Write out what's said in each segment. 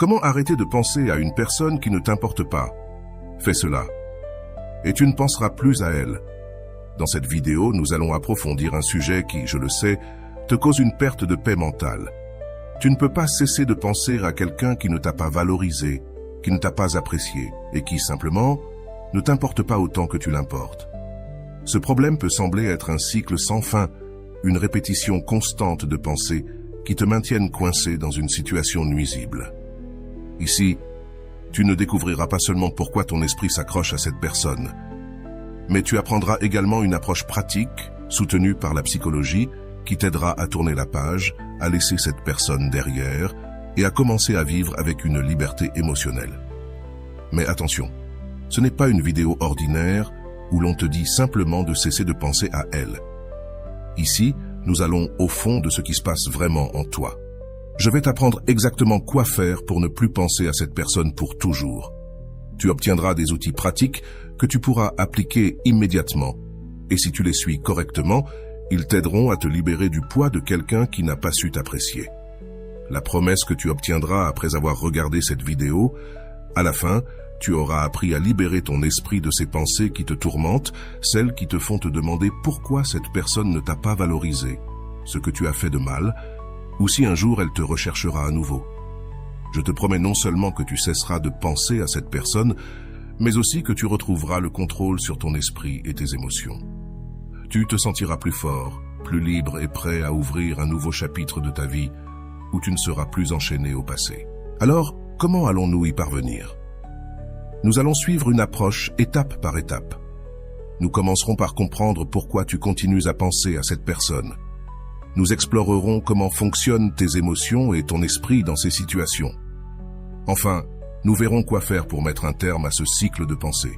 Comment arrêter de penser à une personne qui ne t'importe pas? Fais cela, et tu ne penseras plus à elle. Dans cette vidéo, nous allons approfondir un sujet qui, je le sais, te cause une perte de paix mentale. Tu ne peux pas cesser de penser à quelqu'un qui ne t'a pas valorisé, qui ne t'a pas apprécié, et qui, simplement, ne t'importe pas autant que tu l'importes. Ce problème peut sembler être un cycle sans fin, une répétition constante de pensées qui te maintiennent coincé dans une situation nuisible. Ici, tu ne découvriras pas seulement pourquoi ton esprit s'accroche à cette personne, mais tu apprendras également une approche pratique, soutenue par la psychologie, qui t'aidera à tourner la page, à laisser cette personne derrière et à commencer à vivre avec une liberté émotionnelle. Mais attention, ce n'est pas une vidéo ordinaire où l'on te dit simplement de cesser de penser à elle. Ici, nous allons au fond de ce qui se passe vraiment en toi. Je vais t'apprendre exactement quoi faire pour ne plus penser à cette personne pour toujours. Tu obtiendras des outils pratiques que tu pourras appliquer immédiatement. Et si tu les suis correctement, ils t'aideront à te libérer du poids de quelqu'un qui n'a pas su t'apprécier. La promesse que tu obtiendras après avoir regardé cette vidéo, à la fin, tu auras appris à libérer ton esprit de ces pensées qui te tourmentent, celles qui te font te demander pourquoi cette personne ne t'a pas valorisé, ce que tu as fait de mal, ou si un jour elle te recherchera à nouveau. Je te promets non seulement que tu cesseras de penser à cette personne, mais aussi que tu retrouveras le contrôle sur ton esprit et tes émotions. Tu te sentiras plus fort, plus libre et prêt à ouvrir un nouveau chapitre de ta vie où tu ne seras plus enchaîné au passé. Alors, comment allons-nous y parvenir? Nous allons suivre une approche étape par étape. Nous commencerons par comprendre pourquoi tu continues à penser à cette personne. Nous explorerons comment fonctionnent tes émotions et ton esprit dans ces situations. Enfin, nous verrons quoi faire pour mettre un terme à ce cycle de pensée.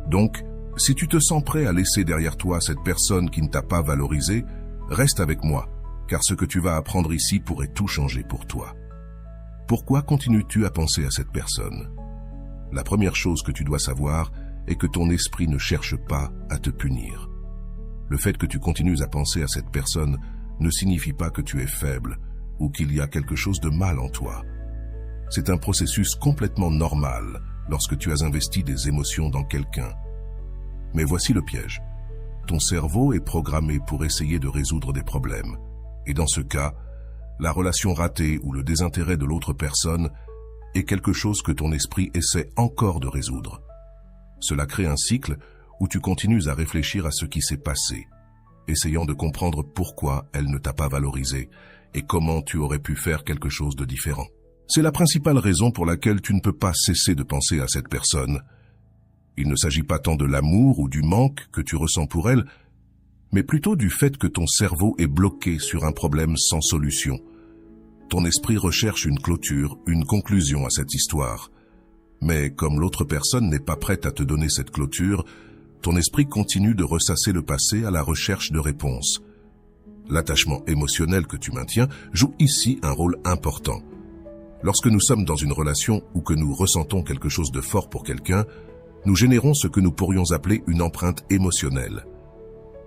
Donc, si tu te sens prêt à laisser derrière toi cette personne qui ne t'a pas valorisé, reste avec moi, car ce que tu vas apprendre ici pourrait tout changer pour toi. Pourquoi continues-tu à penser à cette personne? La première chose que tu dois savoir est que ton esprit ne cherche pas à te punir. Le fait que tu continues à penser à cette personne ne signifie pas que tu es faible ou qu'il y a quelque chose de mal en toi. C'est un processus complètement normal lorsque tu as investi des émotions dans quelqu'un. Mais voici le piège. Ton cerveau est programmé pour essayer de résoudre des problèmes. Et dans ce cas, la relation ratée ou le désintérêt de l'autre personne est quelque chose que ton esprit essaie encore de résoudre. Cela crée un cycle où tu continues à réfléchir à ce qui s'est passé, essayant de comprendre pourquoi elle ne t'a pas valorisé et comment tu aurais pu faire quelque chose de différent. C'est la principale raison pour laquelle tu ne peux pas cesser de penser à cette personne. Il ne s'agit pas tant de l'amour ou du manque que tu ressens pour elle, mais plutôt du fait que ton cerveau est bloqué sur un problème sans solution. Ton esprit recherche une clôture, une conclusion à cette histoire. Mais comme l'autre personne n'est pas prête à te donner cette clôture, ton esprit continue de ressasser le passé à la recherche de réponses. L'attachement émotionnel que tu maintiens joue ici un rôle important. Lorsque nous sommes dans une relation ou que nous ressentons quelque chose de fort pour quelqu'un, nous générons ce que nous pourrions appeler une empreinte émotionnelle.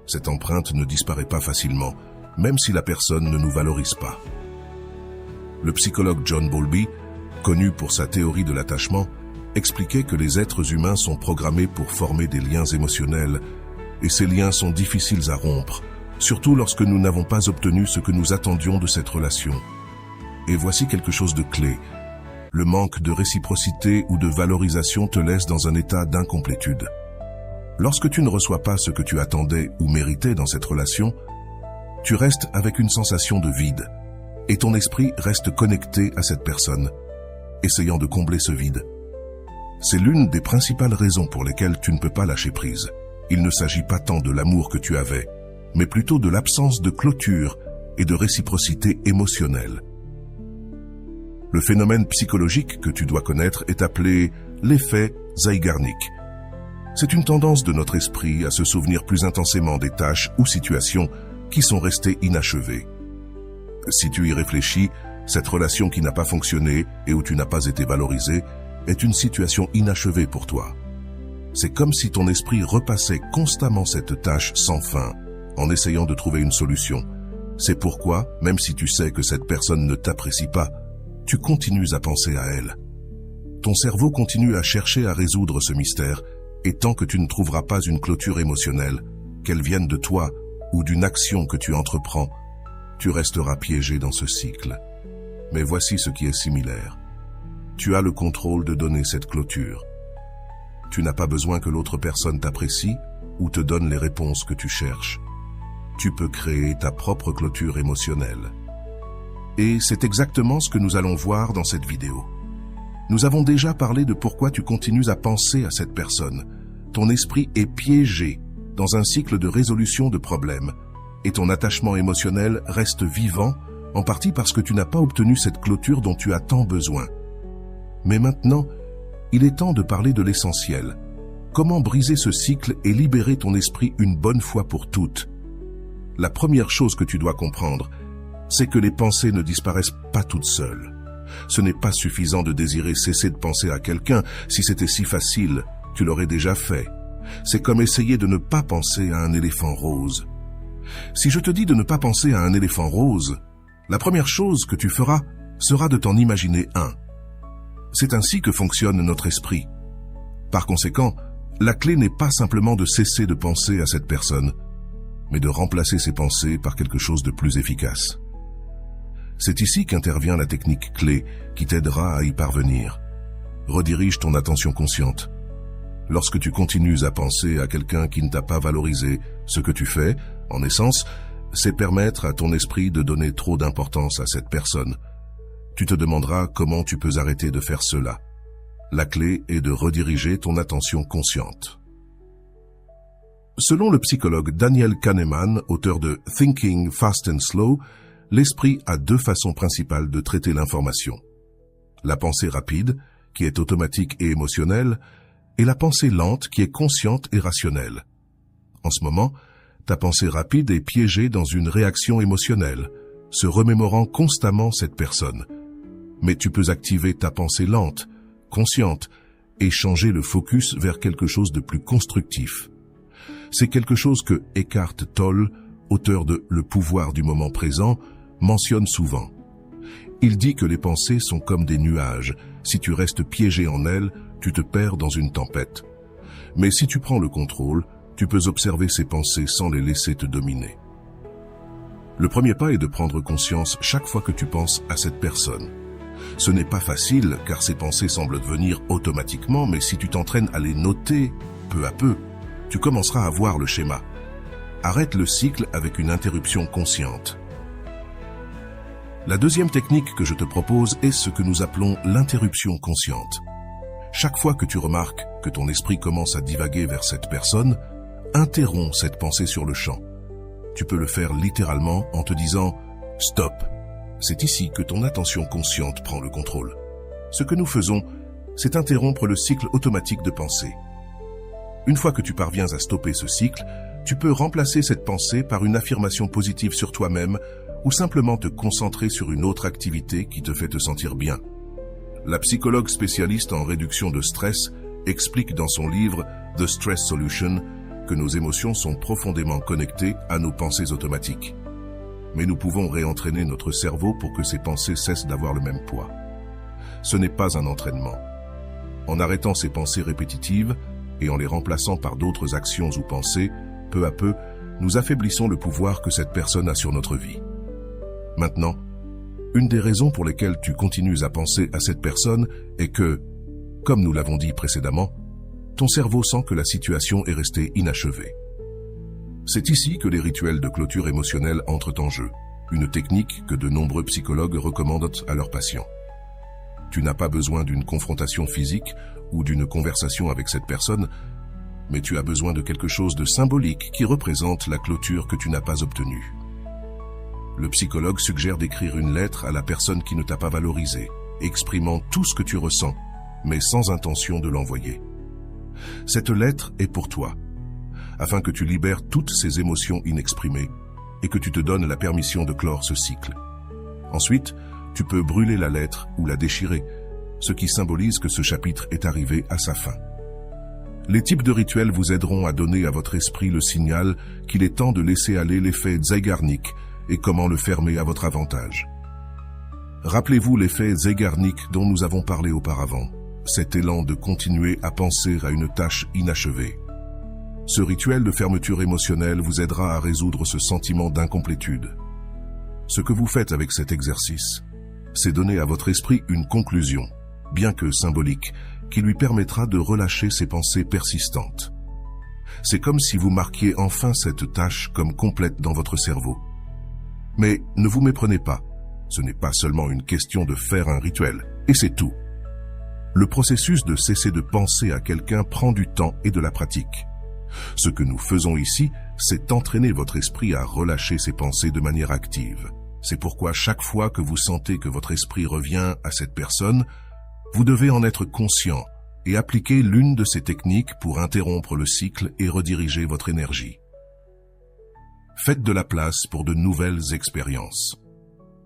Cette empreinte ne disparaît pas facilement, même si la personne ne nous valorise pas. Le psychologue John Bowlby, connu pour sa théorie de l'attachement, expliquait que les êtres humains sont programmés pour former des liens émotionnels, et ces liens sont difficiles à rompre, surtout lorsque nous n'avons pas obtenu ce que nous attendions de cette relation. Et voici quelque chose de clé. Le manque de réciprocité ou de valorisation te laisse dans un état d'incomplétude. Lorsque tu ne reçois pas ce que tu attendais ou méritais dans cette relation, tu restes avec une sensation de vide, et ton esprit reste connecté à cette personne, essayant de combler ce vide. C'est l'une des principales raisons pour lesquelles tu ne peux pas lâcher prise. Il ne s'agit pas tant de l'amour que tu avais, mais plutôt de l'absence de clôture et de réciprocité émotionnelle. Le phénomène psychologique que tu dois connaître est appelé l'effet Zeigarnik. C'est une tendance de notre esprit à se souvenir plus intensément des tâches ou situations qui sont restées inachevées. Si tu y réfléchis, cette relation qui n'a pas fonctionné et où tu n'as pas été valorisé est une situation inachevée pour toi. C'est comme si ton esprit repassait constamment cette tâche sans fin, en essayant de trouver une solution. C'est pourquoi, même si tu sais que cette personne ne t'apprécie pas, tu continues à penser à elle. Ton cerveau continue à chercher à résoudre ce mystère, et tant que tu ne trouveras pas une clôture émotionnelle, qu'elle vienne de toi ou d'une action que tu entreprends, tu resteras piégé dans ce cycle. Mais voici ce qui est similaire. Tu as le contrôle de donner cette clôture. Tu n'as pas besoin que l'autre personne t'apprécie ou te donne les réponses que tu cherches. Tu peux créer ta propre clôture émotionnelle. Et c'est exactement ce que nous allons voir dans cette vidéo. Nous avons déjà parlé de pourquoi tu continues à penser à cette personne. Ton esprit est piégé dans un cycle de résolution de problèmes et ton attachement émotionnel reste vivant, en partie parce que tu n'as pas obtenu cette clôture dont tu as tant besoin. Mais maintenant, il est temps de parler de l'essentiel. Comment briser ce cycle et libérer ton esprit une bonne fois pour toutes? La première chose que tu dois comprendre, c'est que les pensées ne disparaissent pas toutes seules. Ce n'est pas suffisant de désirer cesser de penser à quelqu'un. Si c'était si facile, tu l'aurais déjà fait. C'est comme essayer de ne pas penser à un éléphant rose. Si je te dis de ne pas penser à un éléphant rose, la première chose que tu feras sera de t'en imaginer un. C'est ainsi que fonctionne notre esprit. Par conséquent, la clé n'est pas simplement de cesser de penser à cette personne, mais de remplacer ces pensées par quelque chose de plus efficace. C'est ici qu'intervient la technique clé qui t'aidera à y parvenir. Redirige ton attention consciente. Lorsque tu continues à penser à quelqu'un qui ne t'a pas valorisé, ce que tu fais, en essence, c'est permettre à ton esprit de donner trop d'importance à cette personne. Tu te demanderas comment tu peux arrêter de faire cela. La clé est de rediriger ton attention consciente. Selon le psychologue Daniel Kahneman, auteur de Thinking Fast and Slow, l'esprit a deux façons principales de traiter l'information. La pensée rapide, qui est automatique et émotionnelle, et la pensée lente, qui est consciente et rationnelle. En ce moment, ta pensée rapide est piégée dans une réaction émotionnelle, se remémorant constamment cette personne. Mais tu peux activer ta pensée lente, consciente, et changer le focus vers quelque chose de plus constructif. C'est quelque chose que Eckhart Tolle, auteur de Le pouvoir du moment présent, mentionne souvent. Il dit que les pensées sont comme des nuages. Si tu restes piégé en elles, tu te perds dans une tempête. Mais si tu prends le contrôle, tu peux observer ces pensées sans les laisser te dominer. Le premier pas est de prendre conscience chaque fois que tu penses à cette personne. Ce n'est pas facile car ces pensées semblent venir automatiquement, mais si tu t'entraînes à les noter peu à peu, tu commenceras à voir le schéma. Arrête le cycle avec une interruption consciente. La deuxième technique que je te propose est ce que nous appelons l'interruption consciente. Chaque fois que tu remarques que ton esprit commence à divaguer vers cette personne, interromps cette pensée sur le champ. Tu peux le faire littéralement en te disant « Stop ». C'est ici que ton attention consciente prend le contrôle. Ce que nous faisons, c'est interrompre le cycle automatique de pensée. Une fois que tu parviens à stopper ce cycle, tu peux remplacer cette pensée par une affirmation positive sur toi-même ou simplement te concentrer sur une autre activité qui te fait te sentir bien. La psychologue spécialiste en réduction de stress explique dans son livre The Stress Solution que nos émotions sont profondément connectées à nos pensées automatiques. Mais nous pouvons réentraîner notre cerveau pour que ces pensées cessent d'avoir le même poids. Ce n'est pas un entraînement. En arrêtant ces pensées répétitives et en les remplaçant par d'autres actions ou pensées, peu à peu, nous affaiblissons le pouvoir que cette personne a sur notre vie. Maintenant, une des raisons pour lesquelles tu continues à penser à cette personne est que, comme nous l'avons dit précédemment, ton cerveau sent que la situation est restée inachevée. C'est ici que les rituels de clôture émotionnelle entrent en jeu, une technique que de nombreux psychologues recommandent à leurs patients. Tu n'as pas besoin d'une confrontation physique ou d'une conversation avec cette personne, mais tu as besoin de quelque chose de symbolique qui représente la clôture que tu n'as pas obtenue. Le psychologue suggère d'écrire une lettre à la personne qui ne t'a pas valorisé, exprimant tout ce que tu ressens, mais sans intention de l'envoyer. Cette lettre est pour toi, afin que tu libères toutes ces émotions inexprimées et que tu te donnes la permission de clore ce cycle. Ensuite, tu peux brûler la lettre ou la déchirer, ce qui symbolise que ce chapitre est arrivé à sa fin. Les types de rituels vous aideront à donner à votre esprit le signal qu'il est temps de laisser aller l'effet Zeigarnik et comment le fermer à votre avantage. Rappelez-vous l'effet Zeigarnik dont nous avons parlé auparavant, cet élan de continuer à penser à une tâche inachevée. Ce rituel de fermeture émotionnelle vous aidera à résoudre ce sentiment d'incomplétude. Ce que vous faites avec cet exercice, c'est donner à votre esprit une conclusion, bien que symbolique, qui lui permettra de relâcher ses pensées persistantes. C'est comme si vous marquiez enfin cette tâche comme complète dans votre cerveau. Mais ne vous méprenez pas, ce n'est pas seulement une question de faire un rituel, et c'est tout. Le processus de cesser de penser à quelqu'un prend du temps et de la pratique. Ce que nous faisons ici, c'est entraîner votre esprit à relâcher ses pensées de manière active. C'est pourquoi chaque fois que vous sentez que votre esprit revient à cette personne, vous devez en être conscient et appliquer l'une de ces techniques pour interrompre le cycle et rediriger votre énergie. Faites de la place pour de nouvelles expériences.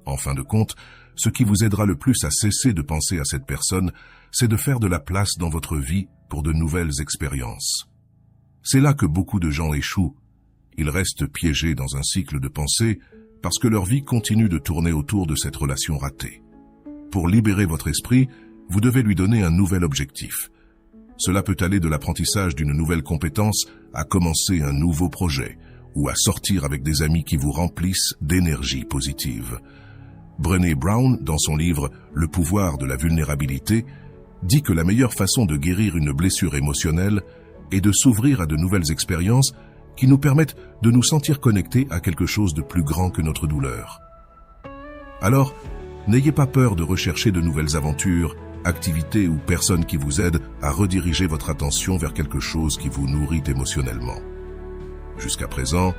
En fin de compte, ce qui vous aidera le plus à cesser de penser à cette personne, c'est de faire de la place dans votre vie pour de nouvelles expériences. C'est là que beaucoup de gens échouent. Ils restent piégés dans un cycle de pensée parce que leur vie continue de tourner autour de cette relation ratée. Pour libérer votre esprit, vous devez lui donner un nouvel objectif. Cela peut aller de l'apprentissage d'une nouvelle compétence à commencer un nouveau projet ou à sortir avec des amis qui vous remplissent d'énergie positive. Brené Brown, dans son livre « Le pouvoir de la vulnérabilité », dit que la meilleure façon de guérir une blessure émotionnelle est de s'ouvrir à de nouvelles expériences qui nous permettent de nous sentir connectés à quelque chose de plus grand que notre douleur. Alors, n'ayez pas peur de rechercher de nouvelles aventures, activités ou personnes qui vous aident à rediriger votre attention vers quelque chose qui vous nourrit émotionnellement. Jusqu'à présent,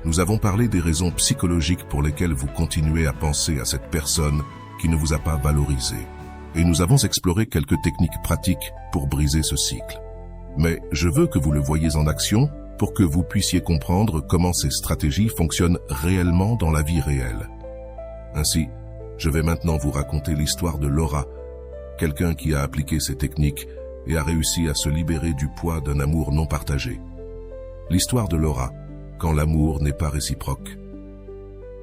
nous avons parlé des raisons psychologiques pour lesquelles vous continuez à penser à cette personne qui ne vous a pas valorisé. Et nous avons exploré quelques techniques pratiques pour briser ce cycle. Mais je veux que vous le voyiez en action pour que vous puissiez comprendre comment ces stratégies fonctionnent réellement dans la vie réelle. Ainsi, je vais maintenant vous raconter l'histoire de Laura, quelqu'un qui a appliqué ces techniques et a réussi à se libérer du poids d'un amour non partagé. L'histoire de Laura, quand l'amour n'est pas réciproque.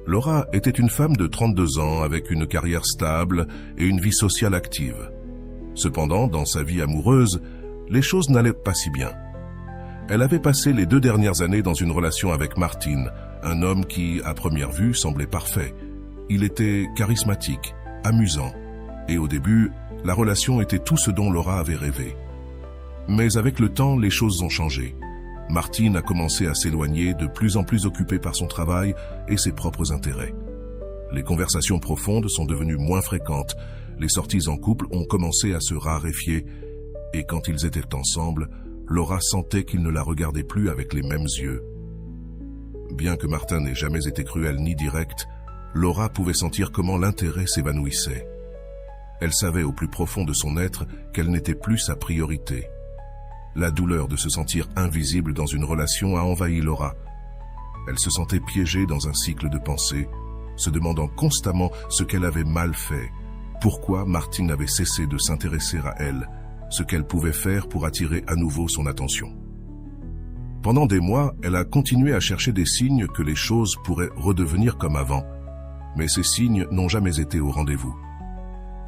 Laura était une femme de 32 ans avec une carrière stable et une vie sociale active. Cependant, dans sa vie amoureuse, les choses n'allaient pas si bien. Elle avait passé les 2 dernières années dans une relation avec Martin, un homme qui, à première vue, semblait parfait. Il était charismatique, amusant, et au début, la relation était tout ce dont Laura avait rêvé. Mais avec le temps, les choses ont changé. Martin a commencé à s'éloigner, de plus en plus occupé par son travail et ses propres intérêts. Les conversations profondes sont devenues moins fréquentes, les sorties en couple ont commencé à se raréfier, et quand ils étaient ensemble, Laura sentait qu'il ne la regardait plus avec les mêmes yeux. Bien que Martin n'ait jamais été cruel ni direct, Laura pouvait sentir comment l'intérêt s'évanouissait. Elle savait au plus profond de son être qu'elle n'était plus sa priorité. La douleur de se sentir invisible dans une relation a envahi Laura. Elle se sentait piégée dans un cycle de pensée, se demandant constamment ce qu'elle avait mal fait, pourquoi Martin avait cessé de s'intéresser à elle, ce qu'elle pouvait faire pour attirer à nouveau son attention. Pendant des mois, elle a continué à chercher des signes que les choses pourraient redevenir comme avant, mais ces signes n'ont jamais été au rendez-vous.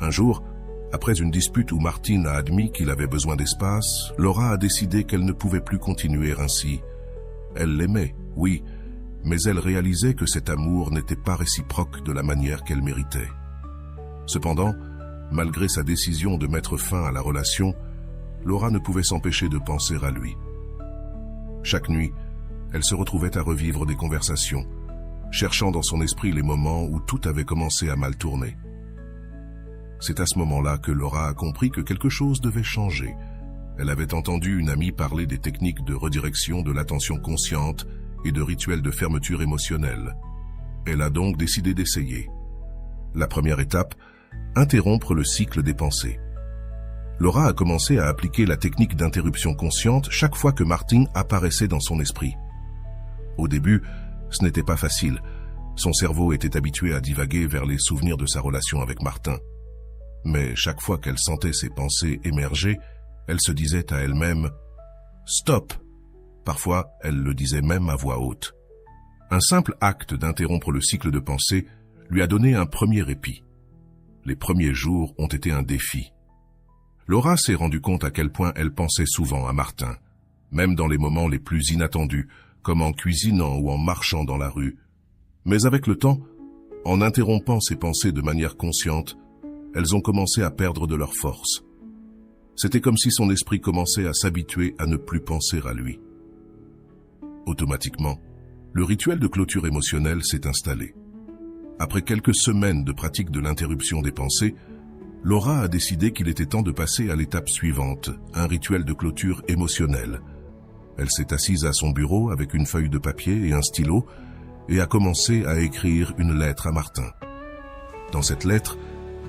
Un jour, après une dispute où Martin a admis qu'il avait besoin d'espace, Laura a décidé qu'elle ne pouvait plus continuer ainsi. Elle l'aimait, oui, mais elle réalisait que cet amour n'était pas réciproque de la manière qu'elle méritait. Cependant, malgré sa décision de mettre fin à la relation, Laura ne pouvait s'empêcher de penser à lui. Chaque nuit, elle se retrouvait à revivre des conversations, cherchant dans son esprit les moments où tout avait commencé à mal tourner. C'est à ce moment-là que Laura a compris que quelque chose devait changer. Elle avait entendu une amie parler des techniques de redirection de l'attention consciente et de rituels de fermeture émotionnelle. Elle a donc décidé d'essayer. La première étape, interrompre le cycle des pensées. Laura a commencé à appliquer la technique d'interruption consciente chaque fois que Martin apparaissait dans son esprit. Au début, ce n'était pas facile. Son cerveau était habitué à divaguer vers les souvenirs de sa relation avec Martin. Mais chaque fois qu'elle sentait ses pensées émerger, elle se disait à elle-même « Stop !» Parfois, elle le disait même à voix haute. Un simple acte d'interrompre le cycle de pensée lui a donné un premier répit. Les premiers jours ont été un défi. Laura s'est rendue compte à quel point elle pensait souvent à Martin, même dans les moments les plus inattendus, comme en cuisinant ou en marchant dans la rue. Mais avec le temps, en interrompant ces pensées de manière consciente, elles ont commencé à perdre de leur force. C'était comme si son esprit commençait à s'habituer à ne plus penser à lui. Automatiquement, le rituel de clôture émotionnelle s'est installé. Après quelques semaines de pratique de l'interruption des pensées, Laura a décidé qu'il était temps de passer à l'étape suivante, un rituel de clôture émotionnelle. Elle s'est assise à son bureau avec une feuille de papier et un stylo et a commencé à écrire une lettre à Martin. Dans cette lettre,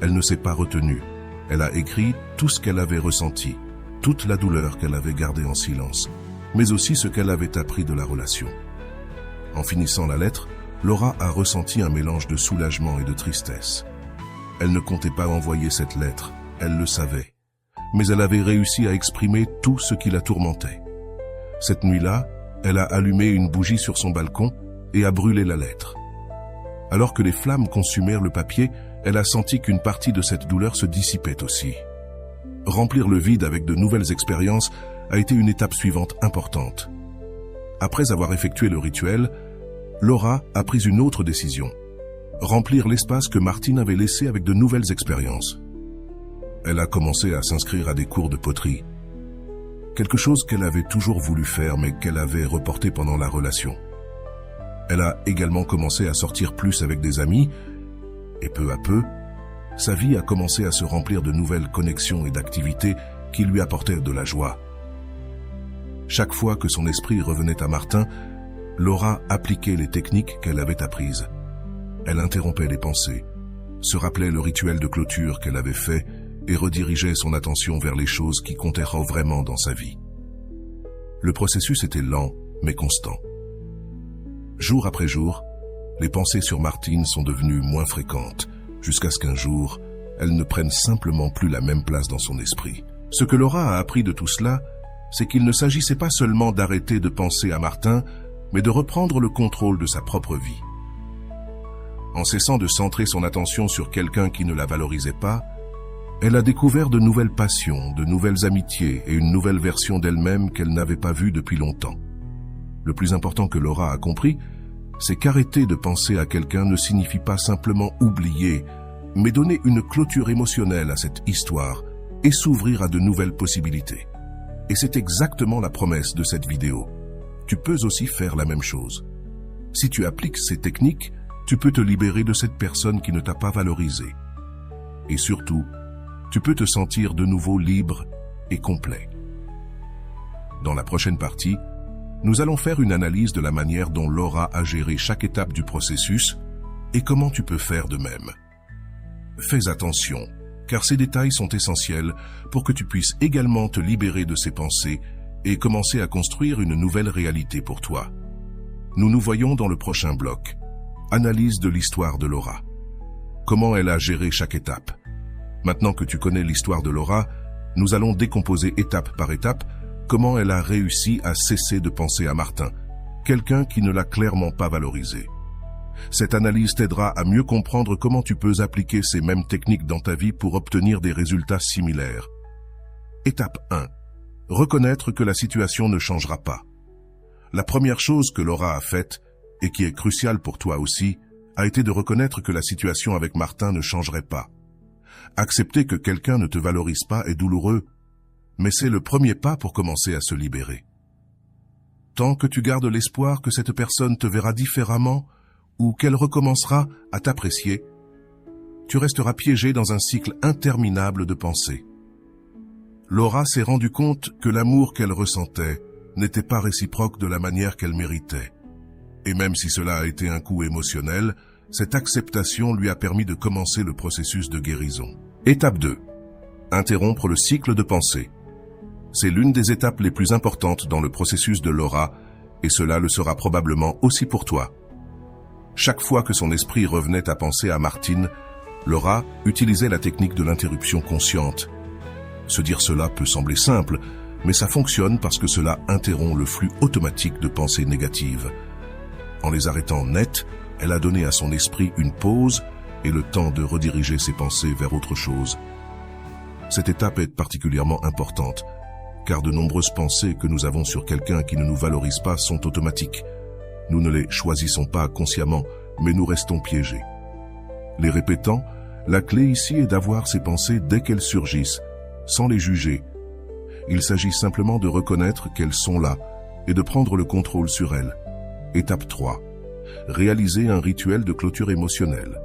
elle ne s'est pas retenue. Elle a écrit tout ce qu'elle avait ressenti, toute la douleur qu'elle avait gardée en silence, mais aussi ce qu'elle avait appris de la relation. En finissant la lettre, Laura a ressenti un mélange de soulagement et de tristesse. Elle ne comptait pas envoyer cette lettre, elle le savait, mais elle avait réussi à exprimer tout ce qui la tourmentait. Cette nuit-là, elle a allumé une bougie sur son balcon et a brûlé la lettre. Alors que les flammes consumèrent le papier, elle a senti qu'une partie de cette douleur se dissipait aussi. Remplir le vide avec de nouvelles expériences a été une étape suivante importante. Après avoir effectué le rituel, Laura a pris une autre décision. Remplir l'espace que Martine avait laissé avec de nouvelles expériences. Elle a commencé à s'inscrire à des cours de poterie. Quelque chose qu'elle avait toujours voulu faire mais qu'elle avait reporté pendant la relation. Elle a également commencé à sortir plus avec des amis et peu à peu, sa vie a commencé à se remplir de nouvelles connexions et d'activités qui lui apportaient de la joie. Chaque fois que son esprit revenait à Martin, Laura appliquait les techniques qu'elle avait apprises. Elle interrompait les pensées, se rappelait le rituel de clôture qu'elle avait fait et redirigeait son attention vers les choses qui comptaient vraiment dans sa vie. Le processus était lent, mais constant. Jour après jour, les pensées sur Martine sont devenues moins fréquentes, jusqu'à ce qu'un jour, elles ne prennent simplement plus la même place dans son esprit. Ce que Laura a appris de tout cela, c'est qu'il ne s'agissait pas seulement d'arrêter de penser à Martin, mais de reprendre le contrôle de sa propre vie. En cessant de centrer son attention sur quelqu'un qui ne la valorisait pas, elle a découvert de nouvelles passions, de nouvelles amitiés et une nouvelle version d'elle-même qu'elle n'avait pas vue depuis longtemps. Le plus important que Laura a compris, c'est qu'arrêter de penser à quelqu'un ne signifie pas simplement oublier, mais donner une clôture émotionnelle à cette histoire et s'ouvrir à de nouvelles possibilités. Et c'est exactement la promesse de cette vidéo. Tu peux aussi faire la même chose. Si tu appliques ces techniques, tu peux te libérer de cette personne qui ne t'a pas valorisé. Et surtout, tu peux te sentir de nouveau libre et complet. Dans la prochaine partie, nous allons faire une analyse de la manière dont Laura a géré chaque étape du processus et comment tu peux faire de même. Fais attention, car ces détails sont essentiels pour que tu puisses également te libérer de ces pensées et commencer à construire une nouvelle réalité pour toi. Nous nous voyons dans le prochain bloc. Analyse de l'histoire de Laura. Comment elle a géré chaque étape. Maintenant que tu connais l'histoire de Laura, nous allons décomposer étape par étape comment elle a réussi à cesser de penser à Martin, quelqu'un qui ne l'a clairement pas valorisé. Cette analyse t'aidera à mieux comprendre comment tu peux appliquer ces mêmes techniques dans ta vie pour obtenir des résultats similaires. Étape 1. Reconnaître que la situation ne changera pas. La première chose que Laura a faite, et qui est cruciale pour toi aussi, a été de reconnaître que la situation avec Martin ne changerait pas. Accepter que quelqu'un ne te valorise pas est douloureux, mais c'est le premier pas pour commencer à se libérer. Tant que tu gardes l'espoir que cette personne te verra différemment ou qu'elle recommencera à t'apprécier, tu resteras piégé dans un cycle interminable de pensées. Laura s'est rendue compte que l'amour qu'elle ressentait n'était pas réciproque de la manière qu'elle méritait. Et même si cela a été un coup émotionnel, cette acceptation lui a permis de commencer le processus de guérison. Étape 2. Interrompre le cycle de pensée. C'est l'une des étapes les plus importantes dans le processus de Laura, et cela le sera probablement aussi pour toi. Chaque fois que son esprit revenait à penser à Martine, Laura utilisait la technique de l'interruption consciente. Se dire cela peut sembler simple, mais ça fonctionne parce que cela interrompt le flux automatique de pensées négatives. En les arrêtant net, elle a donné à son esprit une pause et le temps de rediriger ses pensées vers autre chose. Cette étape est particulièrement importante, car de nombreuses pensées que nous avons sur quelqu'un qui ne nous valorise pas sont automatiques. Nous ne les choisissons pas consciemment, mais nous restons piégés. Les répétant, la clé ici est d'avoir ces pensées dès qu'elles surgissent, sans les juger. Il s'agit simplement de reconnaître qu'elles sont là et de prendre le contrôle sur elles. Étape 3. Réaliser un rituel de clôture émotionnelle.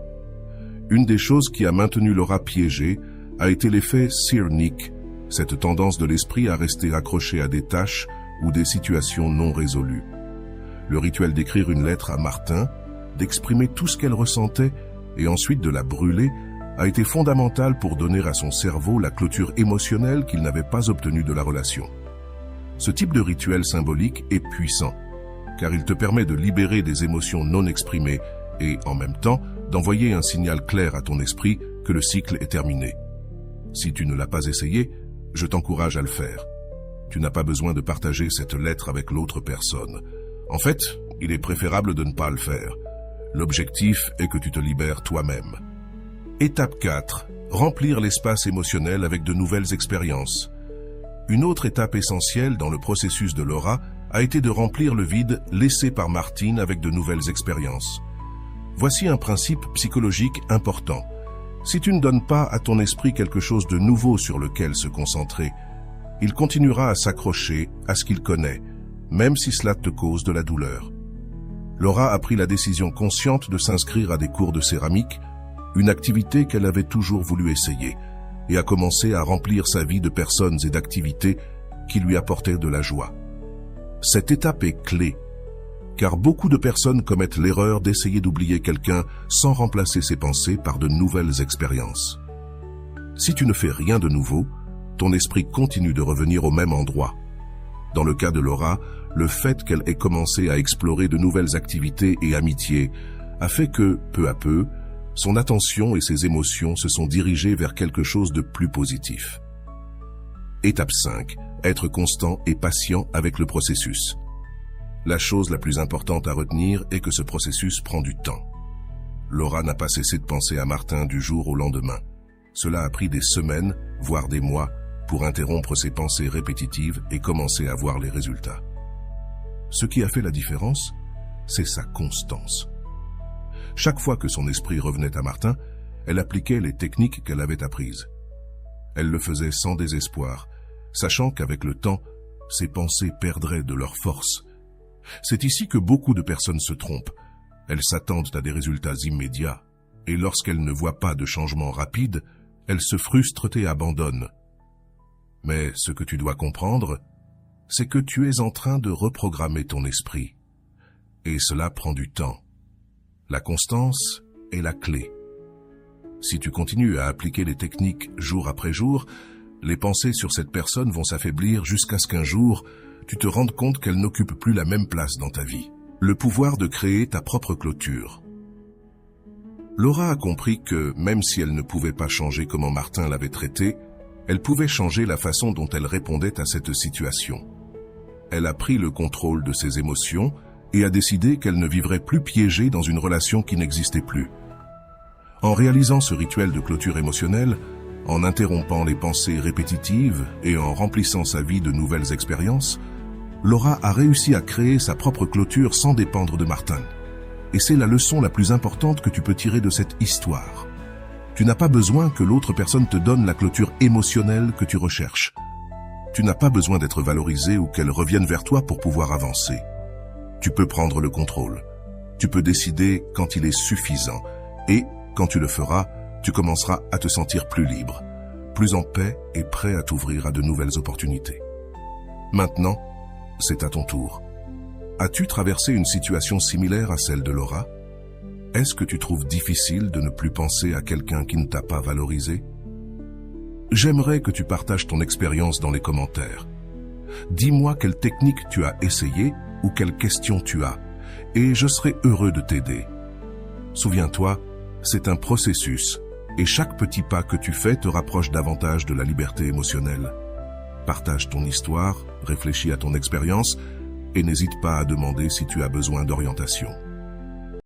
Une des choses qui a maintenu Laura piégée a été l'effet Searnick, cette tendance de l'esprit à rester accroché à des tâches ou des situations non résolues. Le rituel d'écrire une lettre à Martin, d'exprimer tout ce qu'elle ressentait et ensuite de la brûler, a été fondamental pour donner à son cerveau la clôture émotionnelle qu'il n'avait pas obtenue de la relation. Ce type de rituel symbolique est puissant, car il te permet de libérer des émotions non exprimées et, en même temps, d'envoyer un signal clair à ton esprit que le cycle est terminé. Si tu ne l'as pas essayé, je t'encourage à le faire. Tu n'as pas besoin de partager cette lettre avec l'autre personne. En fait, il est préférable de ne pas le faire. L'objectif est que tu te libères toi-même. Étape 4. Remplir l'espace émotionnel avec de nouvelles expériences. Une autre étape essentielle dans le processus de Laura a été de remplir le vide laissé par Martine avec de nouvelles expériences. Voici un principe psychologique important. Si tu ne donnes pas à ton esprit quelque chose de nouveau sur lequel se concentrer, il continuera à s'accrocher à ce qu'il connaît, même si cela te cause de la douleur. Laura a pris la décision consciente de s'inscrire à des cours de céramique, une activité qu'elle avait toujours voulu essayer, et a commencé à remplir sa vie de personnes et d'activités qui lui apportaient de la joie. Cette étape est clé, car beaucoup de personnes commettent l'erreur d'essayer d'oublier quelqu'un sans remplacer ses pensées par de nouvelles expériences. Si tu ne fais rien de nouveau, ton esprit continue de revenir au même endroit. Dans le cas de Laura, le fait qu'elle ait commencé à explorer de nouvelles activités et amitiés a fait que, peu à peu, son attention et ses émotions se sont dirigées vers quelque chose de plus positif. Étape 5. Être constant et patient avec le processus. La chose la plus importante à retenir est que ce processus prend du temps. Laura n'a pas cessé de penser à Martin du jour au lendemain. Cela a pris des semaines, voire des mois, pour interrompre ses pensées répétitives et commencer à voir les résultats. Ce qui a fait la différence, c'est sa constance. Chaque fois que son esprit revenait à Martin, elle appliquait les techniques qu'elle avait apprises. Elle le faisait sans désespoir, sachant qu'avec le temps, ses pensées perdraient de leur force. C'est ici que beaucoup de personnes se trompent. Elles s'attendent à des résultats immédiats, et lorsqu'elles ne voient pas de changement rapide, elles se frustrent et abandonnent. Mais ce que tu dois comprendre, c'est que tu es en train de reprogrammer ton esprit. Et cela prend du temps. La constance est la clé. Si tu continues à appliquer les techniques jour après jour, les pensées sur cette personne vont s'affaiblir jusqu'à ce qu'un jour, tu te rendes compte qu'elle n'occupe plus la même place dans ta vie. Le pouvoir de créer ta propre clôture. Laura a compris que, même si elle ne pouvait pas changer comment Martin l'avait traitée, elle pouvait changer la façon dont elle répondait à cette situation. Elle a pris le contrôle de ses émotions et a décidé qu'elle ne vivrait plus piégée dans une relation qui n'existait plus. En réalisant ce rituel de clôture émotionnelle, en interrompant les pensées répétitives et en remplissant sa vie de nouvelles expériences, Laura a réussi à créer sa propre clôture sans dépendre de Martin. Et c'est la leçon la plus importante que tu peux tirer de cette histoire. Tu n'as pas besoin que l'autre personne te donne la clôture émotionnelle que tu recherches. Tu n'as pas besoin d'être valorisé ou qu'elle revienne vers toi pour pouvoir avancer. Tu peux prendre le contrôle. Tu peux décider quand il est suffisant. Et, quand tu le feras, tu commenceras à te sentir plus libre, plus en paix et prêt à t'ouvrir à de nouvelles opportunités. Maintenant, c'est à ton tour. As-tu traversé une situation similaire à celle de Laura? Est-ce que tu trouves difficile de ne plus penser à quelqu'un qui ne t'a pas valorisé? J'aimerais que tu partages ton expérience dans les commentaires. Dis-moi quelle technique tu as essayé ou quelles questions tu as, et je serai heureux de t'aider. Souviens-toi, c'est un processus, et chaque petit pas que tu fais te rapproche davantage de la liberté émotionnelle. Partage ton histoire, réfléchis à ton expérience, et n'hésite pas à demander si tu as besoin d'orientation.